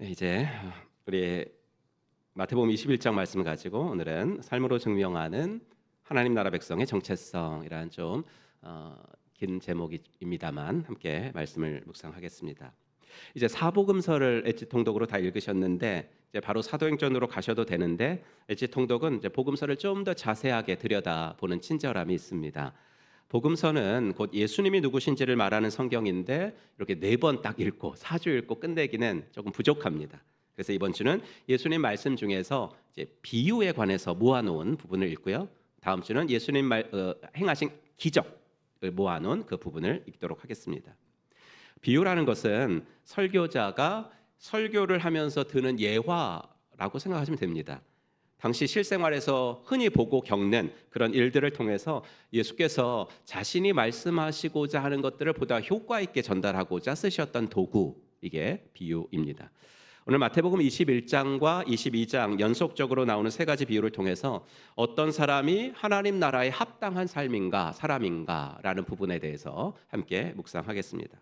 네, 이제 우리 마태복음 21장 말씀을 가지고 오늘은 삶으로 증명하는 하나님 나라 백성의 정체성이라는 좀 긴 제목입니다만 함께 말씀을 묵상하겠습니다. 이제 사복음서를 엣지통독으로 다 읽으셨는데 이제 바로 사도행전으로 가셔도 되는데 엣지통독은 이제 복음서를 좀 더 자세하게 들여다보는 친절함이 있습니다. 복음서는 곧 예수님이 누구신지를 말하는 성경인데 이렇게 4번 딱 읽고 4주 읽고 끝내기는 조금 부족합니다. 그래서 이번 주는 예수님 말씀 중에서 이제 비유에 관해서 모아놓은 부분을 읽고요. 다음 주는 예수님 행하신 기적을 모아놓은 그 부분을 읽도록 하겠습니다. 비유라는 것은 설교자가 설교를 하면서 드는 예화라고 생각하시면 됩니다. 당시 실생활에서 흔히 보고 겪는 그런 일들을 통해서 예수께서 자신이 말씀하시고자 하는 것들을 보다 효과 있게 전달하고자 쓰셨던 도구, 이게 비유입니다. 오늘 마태복음 21장과 22장 연속적으로 나오는 3가지 비유를 통해서 어떤 사람이 하나님 나라에 합당한 삶인가 사람인가라는 부분에 대해서 함께 묵상하겠습니다.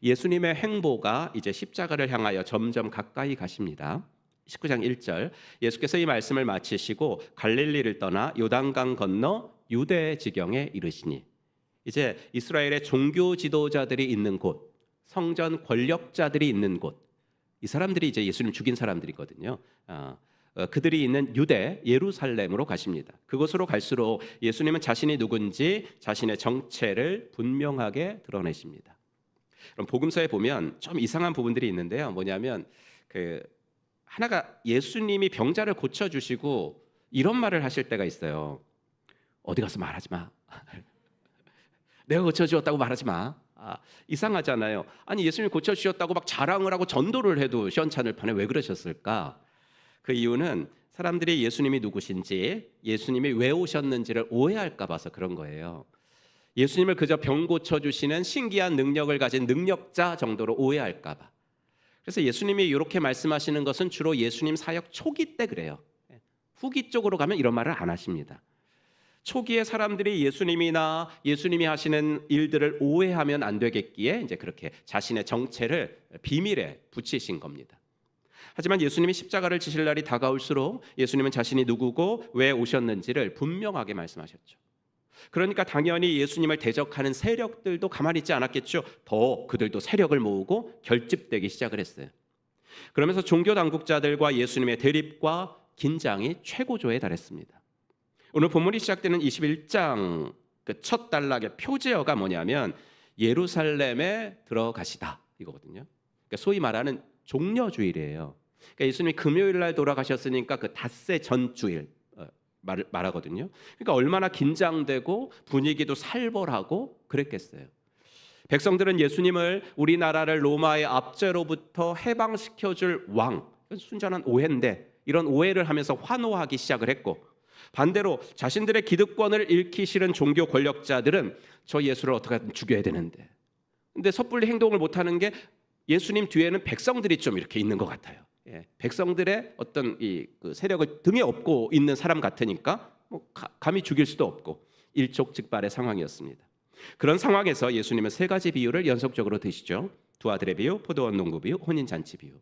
예수님의 행보가 이제 십자가를 향하여 점점 가까이 가십니다. 19장 1절, 예수께서 이 말씀을 마치시고 갈릴리를 떠나 요단강 건너 유대 지경에 이르시니, 이제 이스라엘의 종교 지도자들이 있는 곳, 성전 권력자들이 있는 곳, 이 사람들이 이제 예수님 죽인 사람들이거든요. 그들이 있는 유대 예루살렘으로 가십니다. 그곳으로 갈수록 예수님은 자신이 누군지 자신의 정체를 분명하게 드러내십니다. 그럼 복음서에 보면 좀 이상한 부분들이 있는데요. 뭐냐면 하나가 예수님이 병자를 고쳐주시고 이런 말을 하실 때가 있어요. 어디 가서 말하지 마. 내가 고쳐주었다고 말하지 마. 이상하잖아요. 아니 예수님이 고쳐주셨다고 막 자랑을 하고 전도를 해도 시원찮을 판에 왜 그러셨을까? 그 이유는 사람들이 예수님이 누구신지, 예수님이 왜 오셨는지를 오해할까 봐서 그런 거예요. 예수님을 그저 병 고쳐주시는 신기한 능력을 가진 능력자 정도로 오해할까 봐. 그래서 예수님이 이렇게 말씀하시는 것은 주로 예수님 사역 초기 때 그래요. 후기 쪽으로 가면 이런 말을 안 하십니다. 초기에 사람들이 예수님이나 예수님이 하시는 일들을 오해하면 안 되겠기에 이제 그렇게 자신의 정체를 비밀에 붙이신 겁니다. 하지만 예수님이 십자가를 지실 날이 다가올수록 예수님은 자신이 누구고 왜 오셨는지를 분명하게 말씀하셨죠. 그러니까 당연히 예수님을 대적하는 세력들도 가만히 있지 않았겠죠. 더 그들도 세력을 모으고 결집되기 시작을 했어요. 그러면서 종교 당국자들과 예수님의 대립과 긴장이 최고조에 달했습니다. 오늘 본문이 시작되는 21장 그 첫 단락의 표제어가 뭐냐면 예루살렘에 들어가시다 이거거든요. 그러니까 소위 말하는 종려주일이에요. 그러니까 예수님이 금요일 날 돌아가셨으니까 그 닷새 전주일 말하거든요. 그러니까 얼마나 긴장되고 분위기도 살벌하고 그랬겠어요. 백성들은 예수님을 우리나라를 로마의 압제로부터 해방시켜줄 왕, 순전한 오해인데 이런 오해를 하면서 환호하기 시작을 했고, 반대로 자신들의 기득권을 잃기 싫은 종교 권력자들은 저 예수를 어떻게든 죽여야 되는데, 근데 섣불리 행동을 못하는 게 예수님 뒤에는 백성들이 좀 이렇게 있는 것 같아요. 백성들의 어떤 그 세력을 등에 업고 있는 사람 같으니까 감히 죽일 수도 없고 일촉즉발의 상황이었습니다. 그런 상황에서 예수님은 3가지 비유를 연속적으로 드시죠. 두 아들의 비유, 포도원 농부 비유, 혼인잔치 비유.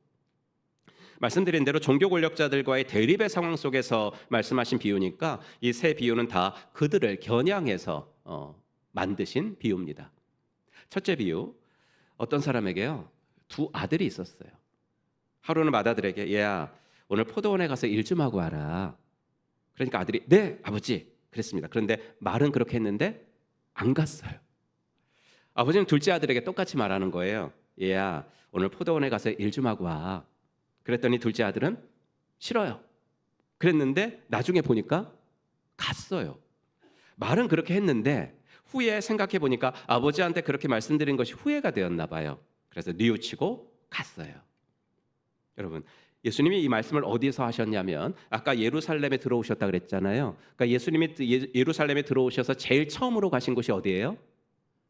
말씀드린 대로 종교 권력자들과의 대립의 상황 속에서 말씀하신 비유니까 이 3 비유는 다 그들을 겨냥해서 만드신 비유입니다. 첫째 비유, 어떤 사람에게요 2 아들이 있었어요. 하루는 맏아들에게 얘야 오늘 포도원에 가서 일 좀 하고 와라. 그러니까 아들이 네 아버지 그랬습니다. 그런데 말은 그렇게 했는데 안 갔어요. 아버지는 둘째 아들에게 똑같이 말하는 거예요. 얘야 오늘 포도원에 가서 일 좀 하고 와. 그랬더니 둘째 아들은 싫어요. 그랬는데 나중에 보니까 갔어요. 말은 그렇게 했는데 후에 생각해 보니까 아버지한테 그렇게 말씀드린 것이 후회가 되었나 봐요. 그래서 뉘우치고 갔어요. 여러분, 예수님이 이 말씀을 어디서 하셨냐면 아까 예루살렘에 들어오셨다 그랬잖아요. 그러니까 예수님이 예루살렘에 들어오셔서 제일 처음으로 가신 곳이 어디예요?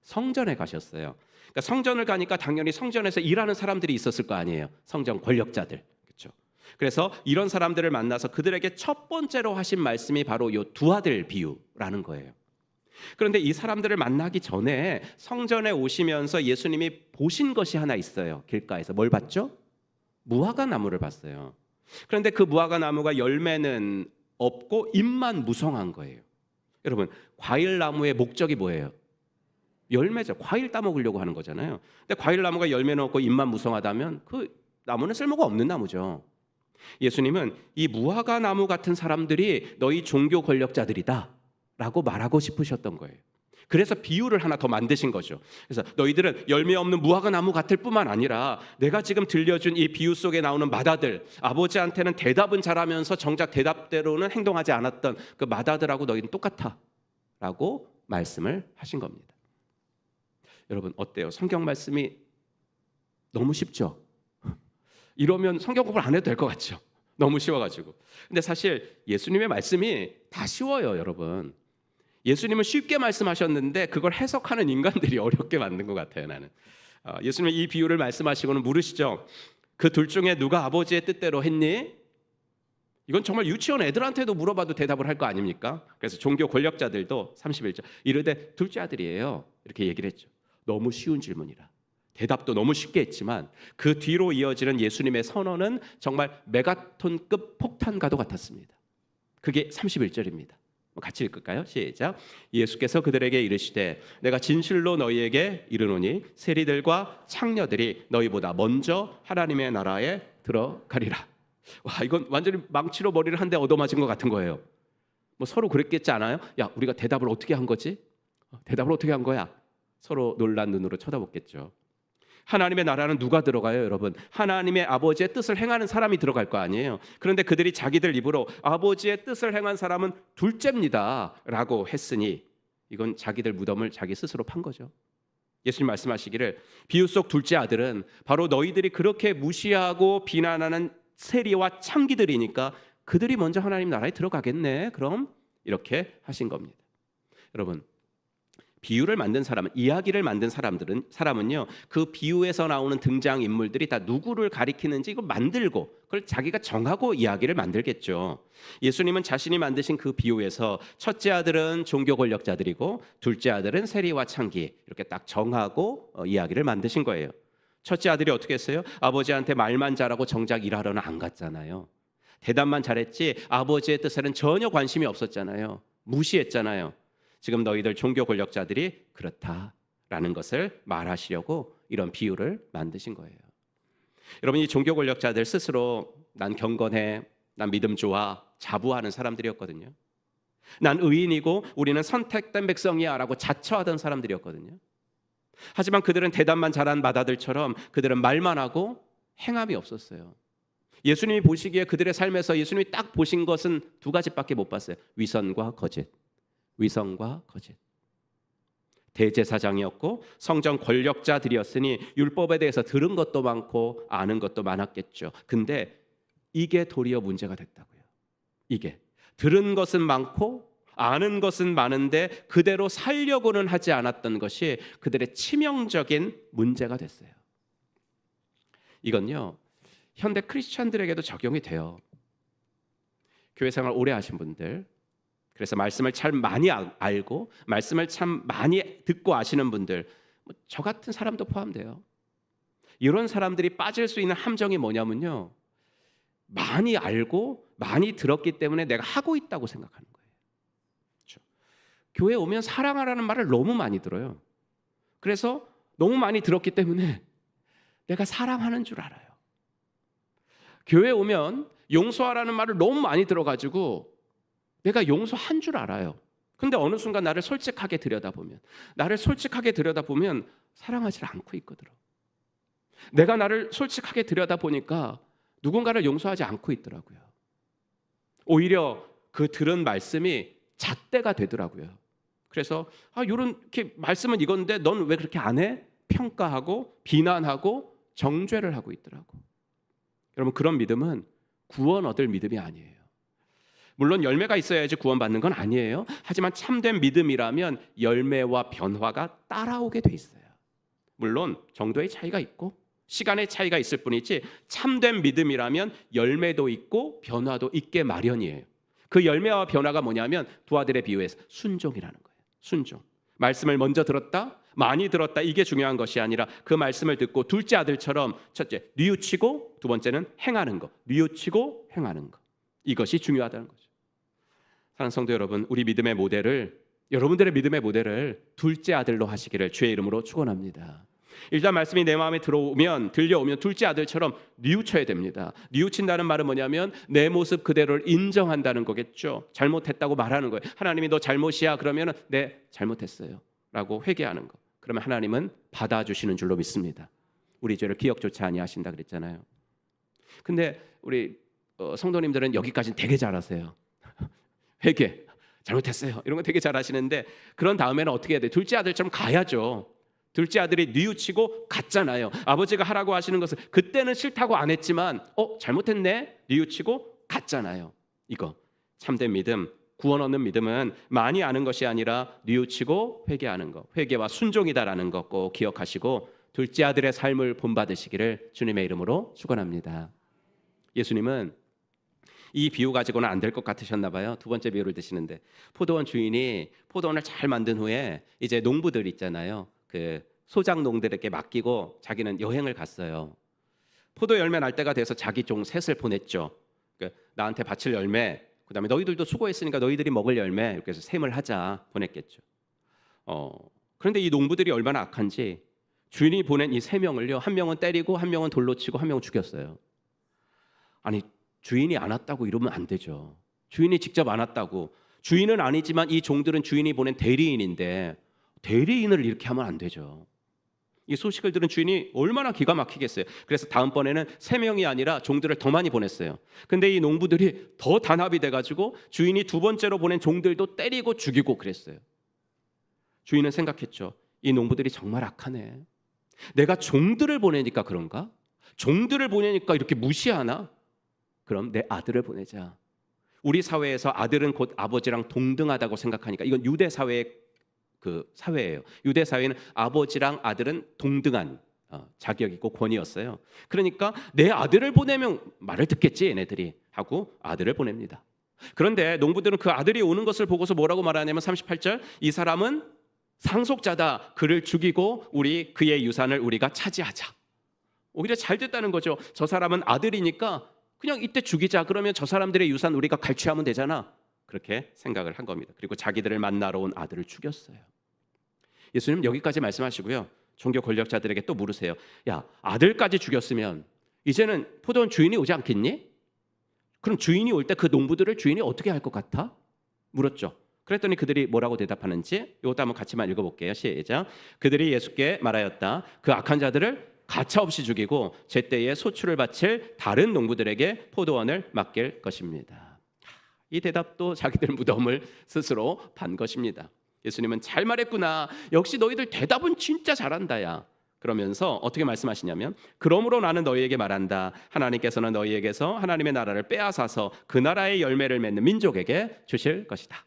성전에 가셨어요. 그러니까 성전을 가니까 당연히 성전에서 일하는 사람들이 있었을 거 아니에요. 성전 권력자들. 그렇죠? 그래서 이런 사람들을 만나서 그들에게 첫 번째로 하신 말씀이 바로 이 2 아들 비유라는 거예요. 그런데 이 사람들을 만나기 전에 성전에 오시면서 예수님이 보신 것이 하나 있어요. 길가에서 뭘 봤죠? 무화과 나무를 봤어요. 그런데 그 무화과 나무가 열매는 없고 잎만 무성한 거예요. 여러분, 과일 나무의 목적이 뭐예요? 열매죠. 과일 따먹으려고 하는 거잖아요. 근데 과일 나무가 열매는 없고 잎만 무성하다면 그 나무는 쓸모가 없는 나무죠. 예수님은 이 무화과 나무 같은 사람들이 너희 종교 권력자들이다 라고 말하고 싶으셨던 거예요. 그래서 비유를 하나 더 만드신 거죠. 그래서 너희들은 열매 없는 무화과 나무 같을 뿐만 아니라 내가 지금 들려준 이 비유 속에 나오는 맏아들, 아버지한테는 대답은 잘하면서 정작 대답대로는 행동하지 않았던 그 맏아들하고 너희는 똑같아 라고 말씀을 하신 겁니다. 여러분 어때요? 성경 말씀이 너무 쉽죠? 이러면 성경 공부를 안 해도 될 것 같죠? 너무 쉬워가지고. 근데 사실 예수님의 말씀이 다 쉬워요, 여러분. 예수님은 쉽게 말씀하셨는데 그걸 해석하는 인간들이 어렵게 만든 것 같아요, 나는. 예수님은 이 비유를 말씀하시고는 물으시죠. 그 둘 중에 누가 아버지의 뜻대로 했니? 이건 정말 유치원 애들한테도 물어봐도 대답을 할 거 아닙니까? 그래서 종교 권력자들도 31절 이르되 둘째 아들이에요, 이렇게 얘기를 했죠. 너무 쉬운 질문이라 대답도 너무 쉽게 했지만 그 뒤로 이어지는 예수님의 선언은 정말 메가톤급 폭탄과도 같았습니다. 그게 31절입니다. 같이 읽을까요? 시작. 예수께서 그들에게 이르시되 내가 진실로 너희에게 이르노니 세리들과 창녀들이 너희보다 먼저 하나님의 나라에 들어가리라. 와, 이건 완전히 망치로 머리를 한 대 얻어맞은 것 같은 거예요. 뭐 서로 그랬겠지 않아요? 야, 우리가 대답을 어떻게 한 거지? 대답을 어떻게 한 거야? 서로 놀란 눈으로 쳐다보겠죠. 하나님의 나라는 누가 들어가요, 여러분? 하나님의 아버지의 뜻을 행하는 사람이 들어갈 거 아니에요. 그런데 그들이 자기들 입으로 아버지의 뜻을 행한 사람은 둘째입니다 라고 했으니 이건 자기들 무덤을 자기 스스로 판 거죠. 예수님 말씀하시기를 비유 속 둘째 아들은 바로 너희들이 그렇게 무시하고 비난하는 세리와 창기들이니까 그들이 먼저 하나님 나라에 들어가겠네. 그럼 이렇게 하신 겁니다. 여러분, 비유를 만든 사람은, 이야기를 만든 사람은요, 그 비유에서 나오는 등장 인물들이 다 누구를 가리키는지 이걸 만들고 그걸 자기가 정하고 이야기를 만들겠죠. 예수님은 자신이 만드신 그 비유에서 첫째 아들은 종교 권력자들이고 둘째 아들은 세리와 창기, 이렇게 딱 정하고 이야기를 만드신 거예요. 첫째 아들이 어떻게 했어요? 아버지한테 말만 잘하고 정작 일하러는 안 갔잖아요. 대답만 잘했지 아버지의 뜻에는 전혀 관심이 없었잖아요. 무시했잖아요. 지금 너희들 종교 권력자들이 그렇다라는 것을 말하시려고 이런 비유를 만드신 거예요. 여러분, 이 종교 권력자들 스스로 난 경건해, 난 믿음 좋아, 자부하는 사람들이었거든요. 난 의인이고 우리는 선택된 백성이야 라고 자처하던 사람들이었거든요. 하지만 그들은 대답만 잘한 맏아들처럼 그들은 말만 하고 행함이 없었어요. 예수님이 보시기에 그들의 삶에서 예수님이 딱 보신 것은 두 가지밖에 못 봤어요. 위선과 거짓. 위선과 거짓. 대제사장이었고 성전 권력자들이었으니 율법에 대해서 들은 것도 많고 아는 것도 많았겠죠. 근데 이게 도리어 문제가 됐다고요. 이게 들은 것은 많고 아는 것은 많은데 그대로 살려고는 하지 않았던 것이 그들의 치명적인 문제가 됐어요. 이건요, 현대 크리스찬들에게도 적용이 돼요. 교회 생활 오래 하신 분들, 그래서 말씀을 참 많이 알고 말씀을 참 많이 듣고 아시는 분들, 저 같은 사람도 포함돼요. 이런 사람들이 빠질 수 있는 함정이 뭐냐면요, 많이 알고 많이 들었기 때문에 내가 하고 있다고 생각하는 거예요. 그렇죠? 교회 오면 사랑하라는 말을 너무 많이 들어요. 그래서 너무 많이 들었기 때문에 내가 사랑하는 줄 알아요. 교회 오면 용서하라는 말을 너무 많이 들어가지고 내가 용서한 줄 알아요. 근데 어느 순간 나를 솔직하게 들여다보면 사랑하지 않고 있거든. 내가 나를 솔직하게 들여다보니까 누군가를 용서하지 않고 있더라고요. 오히려 그 들은 말씀이 잣대가 되더라고요. 그래서 이렇게 말씀은 이건데 넌 왜 그렇게 안 해? 평가하고 비난하고 정죄를 하고 있더라고. 여러분, 그런 믿음은 구원 얻을 믿음이 아니에요. 물론 열매가 있어야지 구원받는 건 아니에요. 하지만 참된 믿음이라면 열매와 변화가 따라오게 돼 있어요. 물론 정도의 차이가 있고 시간의 차이가 있을 뿐이지 참된 믿음이라면 열매도 있고 변화도 있게 마련이에요. 그 열매와 변화가 뭐냐면 두 아들의 비유에서 순종이라는 거예요. 순종. 말씀을 먼저 들었다, 많이 들었다 이게 중요한 것이 아니라 그 말씀을 듣고 둘째 아들처럼 첫째 뉘우치고 두 번째는 행하는 것, 뉘우치고 행하는 것, 이것이 중요하다는 거죠. 사랑하는 성도 여러분, 우리 믿음의 모델을, 여러분들의 믿음의 모델을 둘째 아들로 하시기를 주의 이름으로 축원합니다. 일단 말씀이 내 마음에 들려오면 둘째 아들처럼 뉘우쳐야 됩니다. 뉘우친다는 말은 뭐냐면 내 모습 그대로를 인정한다는 거겠죠. 잘못했다고 말하는 거예요. 하나님이 너 잘못이야 그러면 네 잘못했어요 라고 회개하는 거. 그러면 하나님은 받아주시는 줄로 믿습니다. 우리 죄를 기억조차 아니하신다 그랬잖아요. 근데 우리 성도님들은 여기까지는 되게 잘하세요. 회개, 잘못했어요 이런 거 되게 잘하시는데 그런 다음에는 어떻게 해야 돼요? 둘째 아들처럼 가야죠. 둘째 아들이 뉘우치고 갔잖아요. 아버지가 하라고 하시는 것을 그때는 싫다고 안 했지만 잘못했네 뉘우치고 갔잖아요. 이거 참된 믿음, 구원 얻는 믿음은 많이 아는 것이 아니라 뉘우치고 회개하는 것, 회개와 순종이다라는 것 꼭 기억하시고 둘째 아들의 삶을 본받으시기를 주님의 이름으로 축원합니다. 예수님은 이 비유 가지고는 안 될 것 같으셨나 봐요. 두 번째 비유를 드시는데 포도원 주인이 포도원을 잘 만든 후에 이제 농부들 있잖아요. 그 소작농들에게 맡기고 자기는 여행을 갔어요. 포도 열매 날 때가 돼서 자기 종 셋을 보냈죠. 나한테 바칠 열매, 그다음에 너희들도 수고했으니까 너희들이 먹을 열매, 이렇게 해서 셈을 하자 보냈겠죠. 그런데 이 농부들이 얼마나 악한지 주인이 보낸 이 세 명을요, 한 명은 때리고 한 명은 돌로 치고 한 명은 죽였어요. 아니 주인이 안 왔다고 이러면 안 되죠. 주인이 직접 안 왔다고. 주인은 아니지만 이 종들은 주인이 보낸 대리인인데 대리인을 이렇게 하면 안 되죠. 이 소식을 들은 주인이 얼마나 기가 막히겠어요. 그래서 다음번에는 3명이 아니라 종들을 더 많이 보냈어요. 근데 이 농부들이 더 단합이 돼가지고 주인이 두 번째로 보낸 종들도 때리고 죽이고 그랬어요. 주인은 생각했죠. 이 농부들이 정말 악하네. 내가 종들을 보내니까 그런가? 종들을 보내니까 이렇게 무시하나? 그럼 내 아들을 보내자. 우리 사회에서 아들은 곧 아버지랑 동등하다고 생각하니까 이건 유대 사회의 그 사회예요. 유대 사회는 아버지랑 아들은 동등한 자격이고 권위였어요. 그러니까 내 아들을 보내면 말을 듣겠지 얘네들이 하고 아들을 보냅니다. 그런데 농부들은 그 아들이 오는 것을 보고서 뭐라고 말하냐면 38절 이 사람은 상속자다. 그를 죽이고 그의 유산을 우리가 차지하자. 오히려 잘 됐다는 거죠. 저 사람은 아들이니까 그냥 이때 죽이자. 그러면 저 사람들의 유산 우리가 갈취하면 되잖아. 그렇게 생각을 한 겁니다. 그리고 자기들을 만나러 온 아들을 죽였어요. 예수님 여기까지 말씀하시고요. 종교 권력자들에게 또 물으세요. 야, 아들까지 죽였으면 이제는 포도원 주인이 오지 않겠니? 그럼 주인이 올 때 그 농부들을 주인이 어떻게 할 것 같아? 물었죠. 그랬더니 그들이 뭐라고 대답하는지 이것도 한번 같이만 읽어볼게요. 시작. 그들이 예수께 말하였다. 그 악한 자들을 가차없이 죽이고 제때에 소출을 바칠 다른 농부들에게 포도원을 맡길 것입니다. 이 대답도 자기들 무덤을 스스로 판 것입니다. 예수님은 잘 말했구나. 역시 너희들 대답은 진짜 잘한다야. 그러면서 어떻게 말씀하시냐면 그러므로 나는 너희에게 말한다. 하나님께서는 너희에게서 하나님의 나라를 빼앗아서 그 나라의 열매를 맺는 민족에게 주실 것이다.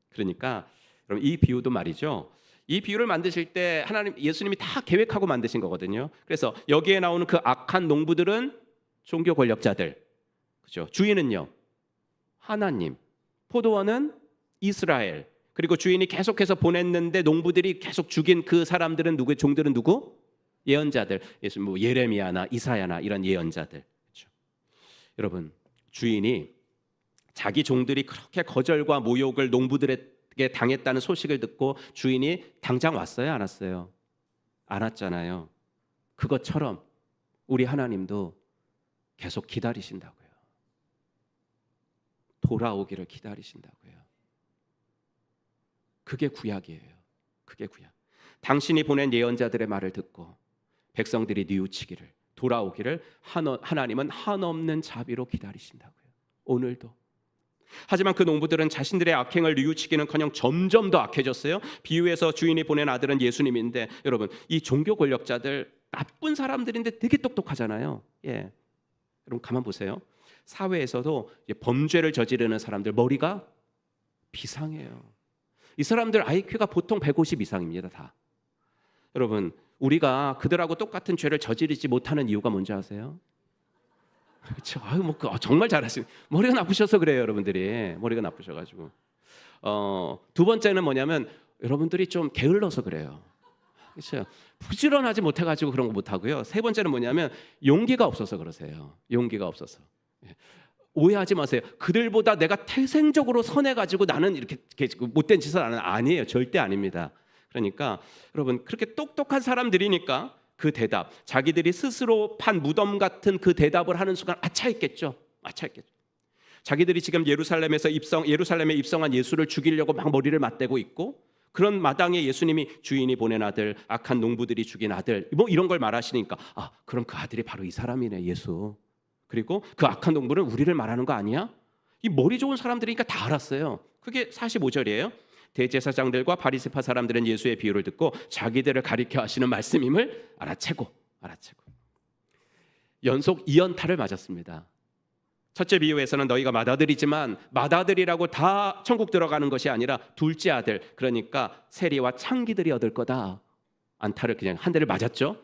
그러니까 그럼 이 비유도 말이죠. 이 비유를 만드실 때 예수님이 다 계획하고 만드신 거거든요. 그래서 여기에 나오는 그 악한 농부들은 종교 권력자들, 그죠? 주인은요 하나님, 포도원은 이스라엘. 그리고 주인이 계속해서 보냈는데 농부들이 계속 죽인 그 사람들은 누구? 종들은 누구? 예언자들. 예수님 예레미야나 이사야나 이런 예언자들. 그렇죠? 여러분, 주인이 자기 종들이 그렇게 거절과 모욕을 농부들에게 당했다는 소식을 듣고 주인이 당장 왔어요, 안 왔어요? 안 왔잖아요. 그것처럼 우리 하나님도 계속 기다리신다고요. 돌아오기를 기다리신다고요. 그게 구약이에요. 그게 구약. 당신이 보낸 예언자들의 말을 듣고 백성들이 뉘우치기를, 돌아오기를 하나님은 한없는 자비로 기다리신다고요. 오늘도. 하지만 그 농부들은 자신들의 악행을 뉘우치기는커녕 점점 더 악해졌어요. 비유에서 주인이 보낸 아들은 예수님인데 여러분, 이 종교 권력자들 나쁜 사람들인데 되게 똑똑하잖아요. 예, 여러분 가만 보세요. 사회에서도 범죄를 저지르는 사람들 머리가 비상해요. 이 사람들 IQ가 보통 150 이상입니다. 다. 여러분, 우리가 그들하고 똑같은 죄를 저지르지 못하는 이유가 뭔지 아세요? 그렇죠. 정말 잘하시네. 머리가 나쁘셔서 그래요, 여러분들이. 머리가 나쁘셔가지고. 두 번째는 뭐냐면 여러분들이 좀 게을러서 그래요. 그렇죠. 부지런하지 못해가지고 그런 거 못하고요. 세 번째는 뭐냐면 용기가 없어서 그러세요. 용기가 없어서. 예. 오해하지 마세요. 그들보다 내가 태생적으로 선해가지고 나는 이렇게 못된 짓을 하는 아니에요. 절대 아닙니다. 그러니까 여러분 그렇게 똑똑한 사람들이니까 그 대답, 자기들이 스스로 판 무덤 같은 그 대답을 하는 순간 아차했겠죠. 아차했겠죠. 자기들이 지금 예루살렘에 입성한 예수를 죽이려고 막 머리를 맞대고 있고, 그런 마당에 예수님이 주인이 보낸 아들, 악한 농부들이 죽인 아들, 뭐 이런 걸 말하시니까 그럼 그 아들이 바로 이 사람이네, 예수. 그리고 그 악한 농부는 우리를 말하는 거 아니야? 이 머리 좋은 사람들이니까 다 알았어요. 그게 45절이에요. 대제사장들과 바리새파 사람들은 예수의 비유를 듣고 자기들을 가리켜 하시는 말씀임을 알아채고 연속 2연타를 맞았습니다. 첫째 비유에서는 너희가 맏아들이지만 맏아들이라고 다 천국 들어가는 것이 아니라 둘째 아들, 그러니까 세리와 창기들이 얻을 거다. 안타를 그냥 한 대를 맞았죠.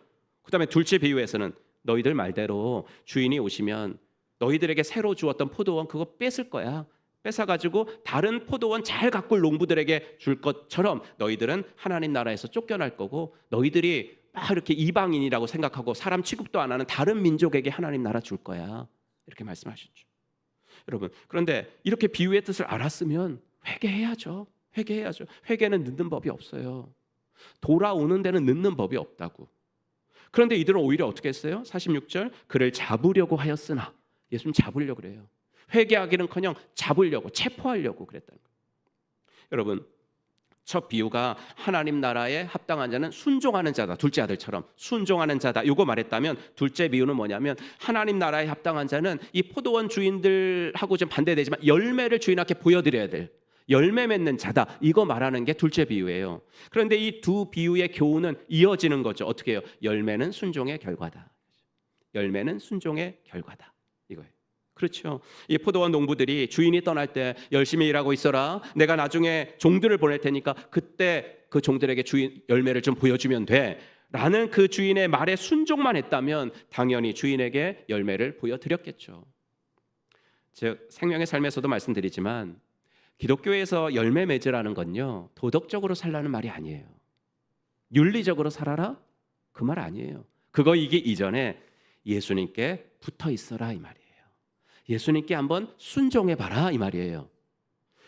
그 다음에 둘째 비유에서는 너희들 말대로 주인이 오시면 너희들에게 새로 주었던 포도원 그거 뺏을 거야. 뺏어가지고 다른 포도원 잘 가꿀 농부들에게 줄 것처럼 너희들은 하나님 나라에서 쫓겨날 거고, 너희들이 막 이렇게 이방인이라고 생각하고 사람 취급도 안 하는 다른 민족에게 하나님 나라 줄 거야. 이렇게 말씀하셨죠. 여러분, 그런데 이렇게 비유의 뜻을 알았으면 회개해야죠. 회개는 늦는 법이 없어요. 돌아오는 데는 늦는 법이 없다고. 그런데 이들은 오히려 어떻게 했어요? 46절, 그를 잡으려고 하였으나, 예수님 잡으려고 그래요. 회개하기는커녕 잡으려고, 체포하려고 그랬다는 거예요. 여러분, 첫 비유가 하나님 나라에 합당한 자는 순종하는 자다. 둘째 아들처럼 순종하는 자다. 이거 말했다면, 둘째 비유는 뭐냐면 하나님 나라에 합당한 자는 이 포도원 주인들하고 좀 반대되지만 열매를 주인한테 보여드려야 될 열매 맺는 자다. 이거 말하는 게 둘째 비유예요. 그런데 이 두 비유의 교훈은 이어지는 거죠. 어떻게 해요? 열매는 순종의 결과다. 열매는 순종의 결과다. 이거예요. 그렇죠. 이 포도원 농부들이 주인이 떠날 때 열심히 일하고 있어라. 내가 나중에 종들을 보낼 테니까 그때 그 종들에게 주인 열매를 좀 보여주면 돼. 라는 그 주인의 말에 순종만 했다면 당연히 주인에게 열매를 보여드렸겠죠. 즉 생명의 삶에서도 말씀드리지만 기독교에서 열매 맺으라는 건요, 도덕적으로 살라는 말이 아니에요. 윤리적으로 살아라? 그 말 아니에요. 그거 이기 이전에 예수님께 붙어 있어라 이 말이에요. 예수님께 한번 순종해봐라 이 말이에요.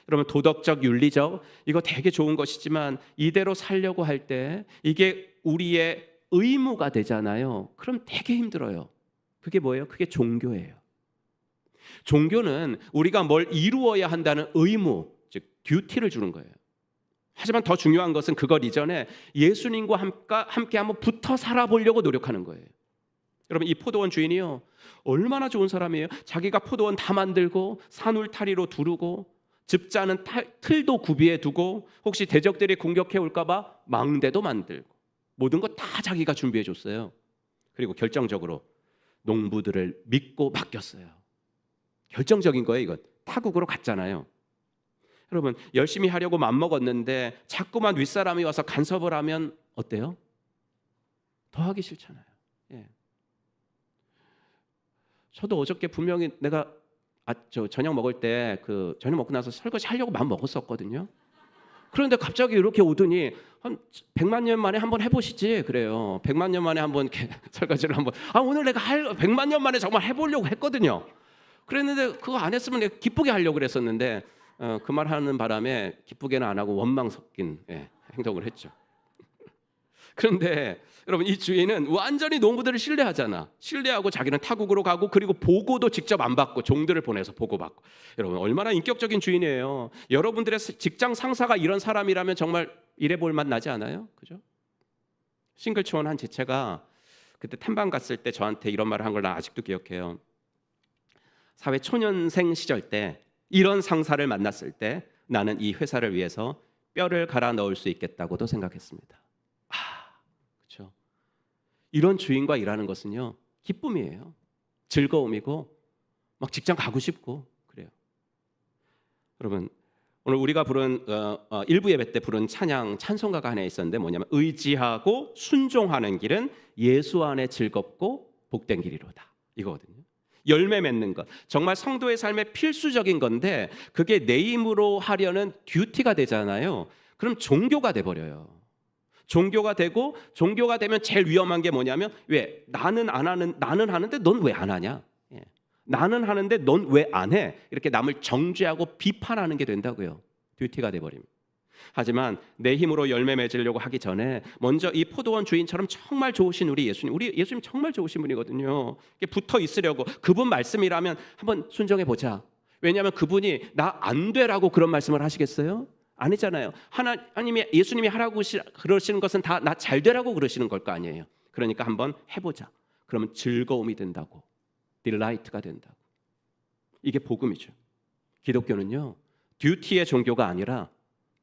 여러분, 도덕적, 윤리적 이거 되게 좋은 것이지만 이대로 살려고 할 때 이게 우리의 의무가 되잖아요. 그럼 되게 힘들어요. 그게 뭐예요? 그게 종교예요. 종교는 우리가 뭘 이루어야 한다는 의무, 즉 듀티를 주는 거예요. 하지만 더 중요한 것은 그것 이전에 예수님과 함께 한번 붙어 살아보려고 노력하는 거예요. 여러분, 이 포도원 주인이요, 얼마나 좋은 사람이에요. 자기가 포도원 다 만들고 산울타리로 두르고 즙자는 틀도 구비해 두고 혹시 대적들이 공격해 올까 봐 망대도 만들고 모든 것 다 자기가 준비해 줬어요. 그리고 결정적으로 농부들을 믿고 맡겼어요. 결정적인 거예요. 이건 타국으로 갔잖아요. 여러분, 열심히 하려고 맘먹었는데 자꾸만 윗사람이 와서 간섭을 하면 어때요? 더 하기 싫잖아요. 예. 저도 어저께 분명히 내가 저녁 먹을 때 저녁 먹고 나서 설거지 하려고 마음 먹었었거든요. 그런데 갑자기 이렇게 오더니 한 100만 년 만에 한번 해보시지 그래요. 100만 년 만에 한번 설거지를 한번 오늘 내가 100만 년 만에 정말 해보려고 했거든요. 그랬는데 그거 안 했으면 내가 기쁘게 하려고 그랬었는데 그 말 하는 바람에 기쁘게는 안 하고 원망 섞인 행동을 했죠. 그런데 여러분, 이 주인은 완전히 농부들을 신뢰하잖아. 신뢰하고 자기는 타국으로 가고 그리고 보고도 직접 안 받고 종들을 보내서 보고받고. 여러분, 얼마나 인격적인 주인이에요. 여러분들의 직장 상사가 이런 사람이라면 정말 일해볼 맛 나지 않아요? 그죠? 싱글초원 한 지체가 그때 탐방 갔을 때 저한테 이런 말을 한 걸 나 아직도 기억해요. 사회 초년생 시절 때 이런 상사를 만났을 때 나는 이 회사를 위해서 뼈를 갈아 넣을 수 있겠다고도 생각했습니다. 그렇죠. 이런 주인과 일하는 것은요, 기쁨이에요. 즐거움이고 막 직장 가고 싶고 그래요. 여러분, 오늘 우리가 부른 일부 예배 때 부른 찬송가가 하나 있었는데 뭐냐면 의지하고 순종하는 길은 예수 안에 즐겁고 복된 길이로다. 이거거든요. 열매 맺는 것, 정말 성도의 삶에 필수적인 건데 그게 내 힘으로 하려는 듀티가 되잖아요. 그럼 종교가 돼버려요. 종교가 되고, 종교가 되면 제일 위험한 게 뭐냐면, 왜 나는 하는데 넌 왜 안 하냐? 예. 나는 하는데 넌 왜 안 해? 이렇게 남을 정죄하고 비판하는 게 된다고요. 듀티가 돼버립니다. 하지만 내 힘으로 열매 맺으려고 하기 전에 먼저 이 포도원 주인처럼 정말 좋으신 우리 예수님 정말 좋으신 분이거든요. 붙어 있으려고, 그분 말씀이라면 한번 순종해 보자. 왜냐하면 그분이 나 안 되라고 그런 말씀을 하시겠어요? 아니잖아요. 예수님이 하라고 그러시는 것은 다 나 잘 되라고 그러시는 걸 거 아니에요. 그러니까 한번 해보자. 그러면 즐거움이 된다고, 딜라이트가 된다고. 이게 복음이죠. 기독교는요, 듀티의 종교가 아니라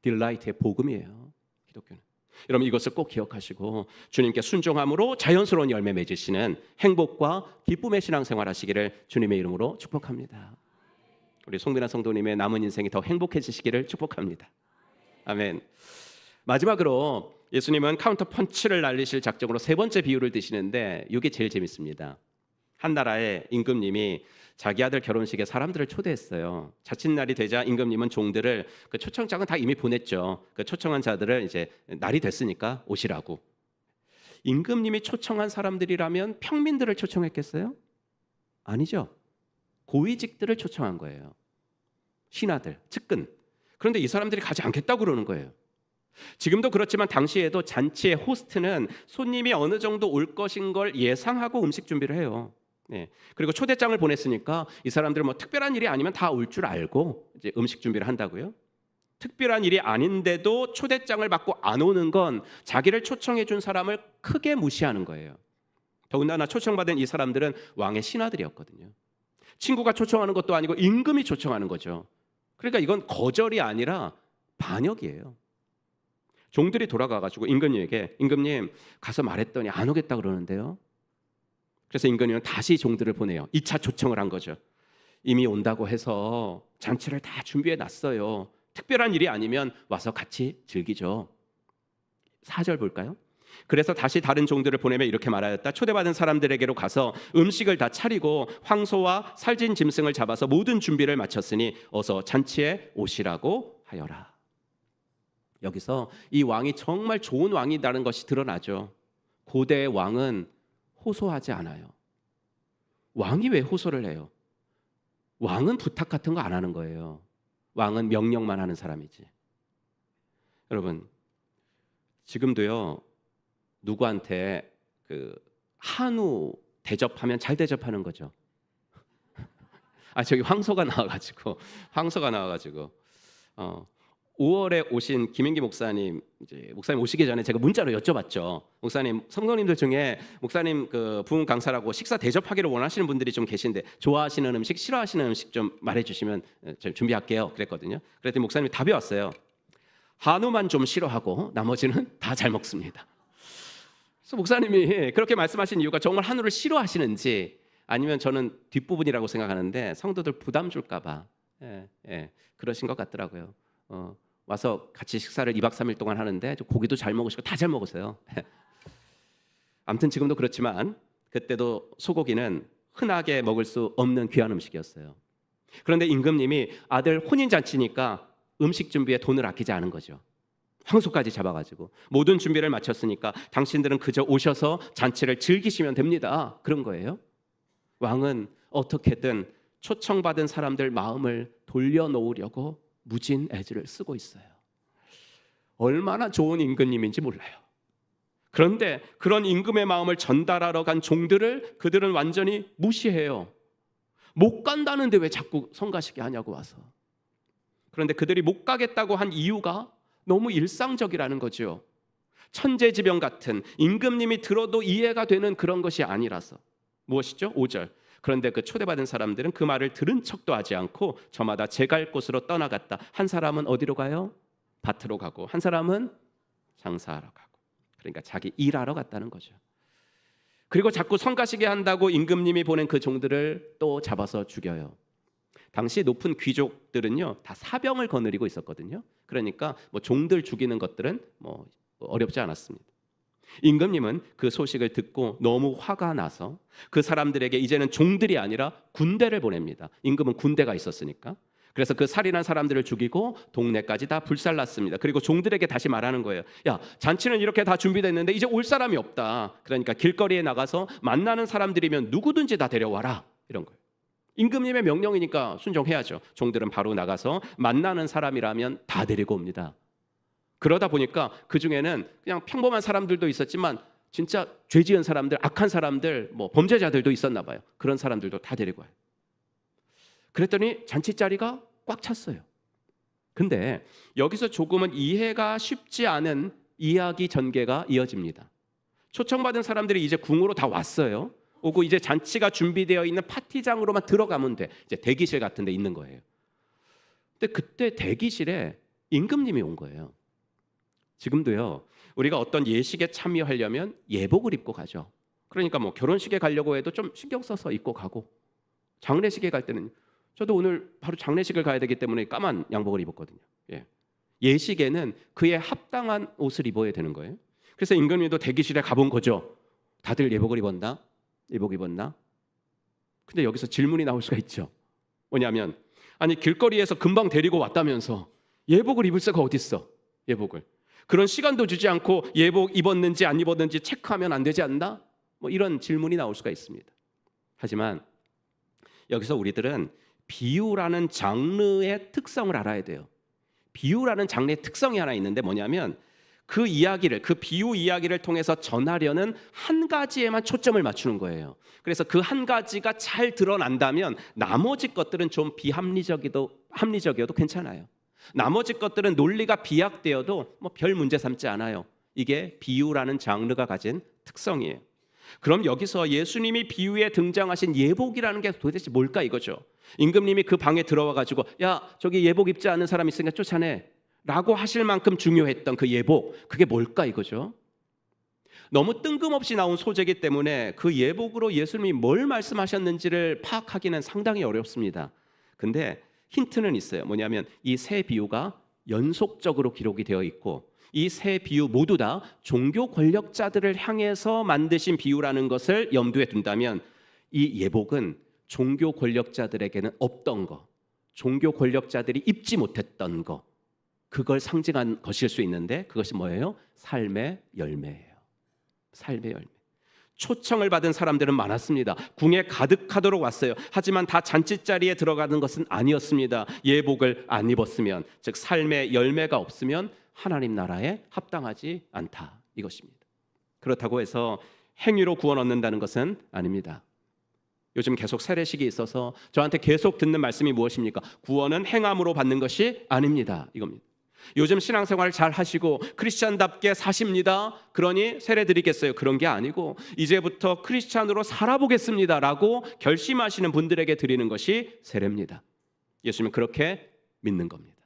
딜라이트의 복음이에요. 기독교는. 여러분 이것을 꼭 기억하시고 주님께 순종함으로 자연스러운 열매 맺으시는 행복과 기쁨의 신앙생활 하시기를 주님의 이름으로 축복합니다. 우리 송민아 성도님의 남은 인생이 더 행복해지시기를 축복합니다. 아멘. 마지막으로 예수님은 카운터 펀치를 날리실 작정으로 세 번째 비유를 드시는데 이게 제일 재밌습니다. 한 나라의 임금님이 자기 아들 결혼식에 사람들을 초대했어요. 자칫날이 되자 임금님은 종들을, 그 초청장은 다 이미 보냈죠. 그 초청한 자들을 이제 날이 됐으니까 오시라고. 임금님이 초청한 사람들이라면 평민들을 초청했겠어요? 아니죠. 고위직들을 초청한 거예요. 신하들, 측근. 그런데 이 사람들이 가지 않겠다고 그러는 거예요. 지금도 그렇지만 당시에도 잔치의 호스트는 손님이 어느 정도 올 것인 걸 예상하고 음식 준비를 해요. 네. 그리고 초대장을 보냈으니까 이 사람들은 뭐 특별한 일이 아니면 다 올 줄 알고 이제 음식 준비를 한다고요. 특별한 일이 아닌데도 초대장을 받고 안 오는 건 자기를 초청해 준 사람을 크게 무시하는 거예요. 더군다나 초청받은 이 사람들은 왕의 신하들이었거든요. 친구가 초청하는 것도 아니고 임금이 초청하는 거죠. 그러니까 이건 거절이 아니라 반역이에요. 종들이 돌아가가지고 임금님에게, 임금님 가서 말했더니 안 오겠다 그러는데요. 그래서 임금님은 다시 종들을 보내요. 2차 초청을 한 거죠. 이미 온다고 해서 잔치를 다 준비해 놨어요. 특별한 일이 아니면 와서 같이 즐기죠. 4절 볼까요? 그래서 다시 다른 종들을 보내며 이렇게 말하였다. 초대받은 사람들에게로 가서 음식을 다 차리고 황소와 살진 짐승을 잡아서 모든 준비를 마쳤으니 어서 잔치에 오시라고 하여라. 여기서 이 왕이 정말 좋은 왕이라는 것이 드러나죠. 고대의 왕은 호소하지 않아요. 왕이 왜 호소를 해요? 왕은 부탁 같은 거 안 하는 거예요. 왕은 명령만 하는 사람이지. 여러분 지금도요, 누구한테 그 한우 대접하면 잘 대접하는 거죠. 저기 황소가 나와가지고 5월에 오신 김인기 목사님, 이제 목사님 오시기 전에 제가 문자로 여쭤봤죠. 목사님, 성도님들 중에 목사님 그 부흥 강사라고 식사 대접하기를 원하시는 분들이 좀 계신데 좋아하시는 음식, 싫어하시는 음식 좀 말해주시면 좀 준비할게요. 그랬거든요. 그랬더니 목사님이 답이 왔어요. 한우만 좀 싫어하고 나머지는 다 잘 먹습니다. 그래서 목사님이 그렇게 말씀하신 이유가 정말 한우를 싫어하시는지 아니면 저는 뒷부분이라고 생각하는데 성도들 부담 줄까 봐 그러신 것 같더라고요. 와서 같이 식사를 2박 3일 동안 하는데 고기도 잘 먹으시고 다 잘 먹으세요. 아무튼 지금도 그렇지만 그때도 소고기는 흔하게 먹을 수 없는 귀한 음식이었어요. 그런데 임금님이 아들 혼인잔치니까 음식 준비에 돈을 아끼지 않은 거죠. 황소까지 잡아가지고 모든 준비를 마쳤으니까 당신들은 그저 오셔서 잔치를 즐기시면 됩니다. 그런 거예요. 왕은 어떻게든 초청받은 사람들 마음을 돌려놓으려고 무진 애지를 쓰고 있어요. 얼마나 좋은 임금님인지 몰라요. 그런데 그런 임금의 마음을 전달하러 간 종들을 그들은 완전히 무시해요. 못 간다는데 왜 자꾸 성가시게 하냐고 와서. 그런데 그들이 못 가겠다고 한 이유가 너무 일상적이라는 거죠. 천재지변 같은 임금님이 들어도 이해가 되는 그런 것이 아니라서. 무엇이죠? 5절. 그런데 그 초대받은 사람들은 그 말을 들은 척도 하지 않고 저마다 제갈 곳으로 떠나갔다. 한 사람은 어디로 가요? 밭으로 가고 한 사람은 장사하러 가고. 그러니까 자기 일하러 갔다는 거죠. 그리고 자꾸 성가시게 한다고 임금님이 보낸 그 종들을 또 잡아서 죽여요. 당시 높은 귀족들은요 다 사병을 거느리고 있었거든요. 그러니까 뭐 종들 죽이는 것들은 뭐 어렵지 않았습니다. 임금님은 그 소식을 듣고 너무 화가 나서 그 사람들에게 이제는 종들이 아니라 군대를 보냅니다. 임금은 군대가 있었으니까. 그래서 그 살인한 사람들을 죽이고 동네까지 다 불살랐습니다. 그리고 종들에게 다시 말하는 거예요. 야, 잔치는 이렇게 다 준비됐는데 이제 올 사람이 없다. 그러니까 길거리에 나가서 만나는 사람들이면 누구든지 다 데려와라. 이런 거예요. 임금님의 명령이니까 순종해야죠. 종들은 바로 나가서 만나는 사람이라면 다 데리고 옵니다. 그러다 보니까 그 중에는 그냥 평범한 사람들도 있었지만 진짜 죄 지은 사람들, 악한 사람들, 뭐 범죄자들도 있었나 봐요. 그런 사람들도 다 데리고 와요. 그랬더니 잔치 자리가 꽉 찼어요. 근데 여기서 조금은 이해가 쉽지 않은 이야기 전개가 이어집니다. 초청받은 사람들이 이제 궁으로 다 왔어요. 오고 이제 잔치가 준비되어 있는 파티장으로만 들어가면 돼. 이제 대기실 같은 데 있는 거예요. 근데 그때 대기실에 임금님이 온 거예요. 지금도요, 우리가 어떤 예식에 참여하려면 예복을 입고 가죠. 그러니까 뭐 결혼식에 가려고 해도 좀 신경 써서 입고 가고, 장례식에 갈 때는, 저도 오늘 바로 장례식을 가야 되기 때문에 까만 양복을 입었거든요. 예식에는 그에 합당한 옷을 입어야 되는 거예요. 그래서 임금님도 대기실에 가본 거죠. 다들 예복을 입었나? 예복 입었나? 근데 여기서 질문이 나올 수가 있죠. 뭐냐면, 아니 길거리에서 금방 데리고 왔다면서 예복을 입을 새가 어디 있어? 예복을. 그런 시간도 주지 않고 예복 입었는지 안 입었는지 체크하면 안 되지 않나? 뭐 이런 질문이 나올 수가 있습니다. 하지만 여기서 우리들은 비유라는 장르의 특성을 알아야 돼요. 비유라는 장르의 특성이 하나 있는데 뭐냐면 그 이야기를, 그 비유 이야기를 통해서 전하려는 한 가지에만 초점을 맞추는 거예요. 그래서 그 한 가지가 잘 드러난다면 나머지 것들은 좀 합리적이어도 괜찮아요. 나머지 것들은 논리가 비약되어도 뭐 별 문제 삼지 않아요. 이게 비유라는 장르가 가진 특성이에요. 그럼 여기서 예수님이 비유에 등장하신 예복이라는 게 도대체 뭘까 이거죠. 임금님이 그 방에 들어와 가지고 야, 저기 예복 입지 않은 사람 있으니까 쫓아내 라고 하실 만큼 중요했던 그 예복, 그게 뭘까 이거죠. 너무 뜬금없이 나온 소재이기 때문에 그 예복으로 예수님이 뭘 말씀하셨는지를 파악하기는 상당히 어렵습니다. 근데 힌트는 있어요. 뭐냐면 이 세 비유가 연속적으로 기록이 되어 있고 이 세 비유 모두 다 종교 권력자들을 향해서 만드신 비유라는 것을 염두에 둔다면 이 예복은 종교 권력자들에게는 없던 거, 종교 권력자들이 입지 못했던 거, 그걸 상징한 것일 수 있는데 그것이 뭐예요? 삶의 열매예요. 삶의 열매. 초청을 받은 사람들은 많았습니다. 궁에 가득하도록 왔어요. 하지만 다 잔치자리에 들어가는 것은 아니었습니다. 예복을 안 입었으면, 즉 삶의 열매가 없으면 하나님 나라에 합당하지 않다 이것입니다. 그렇다고 해서 행위로 구원 얻는다는 것은 아닙니다. 요즘 계속 세례식이 있어서 저한테 계속 듣는 말씀이 무엇입니까? 구원은 행함으로 받는 것이 아닙니다 이겁니다. 요즘 신앙생활 잘 하시고 크리스찬답게 사십니다. 그러니 세례 드리겠어요. 그런 게 아니고 이제부터 크리스찬으로 살아보겠습니다 라고 결심하시는 분들에게 드리는 것이 세례입니다. 예수님은 그렇게 믿는 겁니다.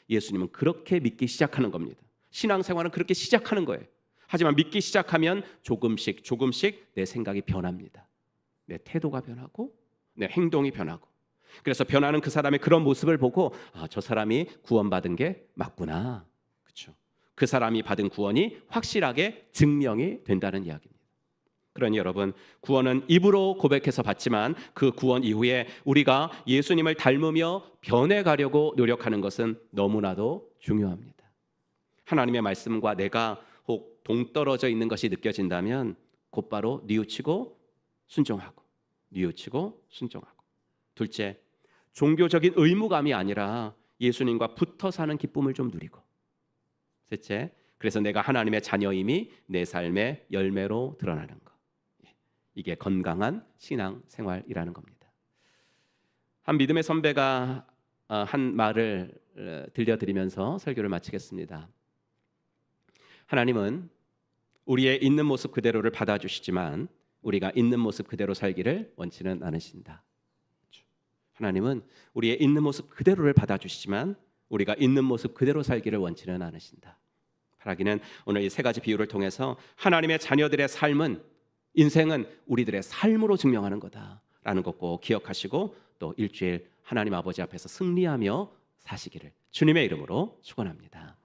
예수님은 그렇게 믿기 시작하는 겁니다. 신앙생활은 그렇게 시작하는 거예요. 하지만 믿기 시작하면 조금씩 내 생각이 변합니다. 내 태도가 변하고 내 행동이 변하고, 그래서 변하는 그 사람의 그런 모습을 보고 저 사람이 구원받은 게 맞구나. 그렇죠? 그 사람이 받은 구원이 확실하게 증명이 된다는 이야기입니다. 그러니 여러분, 구원은 입으로 고백해서 받지만 그 구원 이후에 우리가 예수님을 닮으며 변해가려고 노력하는 것은 너무나도 중요합니다. 하나님의 말씀과 내가 혹 동떨어져 있는 것이 느껴진다면 곧바로 뉘우치고 순종하고, 뉘우치고 순종하고. 둘째, 종교적인 의무감이 아니라 예수님과 붙어 사는 기쁨을 좀 누리고. 셋째, 그래서 내가 하나님의 자녀임이 내 삶의 열매로 드러나는 것. 이게 건강한 신앙 생활이라는 겁니다. 한 믿음의 선배가 한 말을 들려드리면서 설교를 마치겠습니다. 하나님은 우리의 있는 모습 그대로를 받아주시지만 우리가 있는 모습 그대로 살기를 원치는 않으신다. 하나님은 우리의 있는 모습 그대로를 받아주시지만 우리가 있는 모습 그대로 살기를 원치는 않으신다. 바라기는 오늘 이 세 가지 비유를 통해서 하나님의 자녀들의 삶은, 인생은 우리들의 삶으로 증명하는 거다라는 것 꼭 기억하시고 또 일주일 하나님 아버지 앞에서 승리하며 사시기를 주님의 이름으로 축원합니다.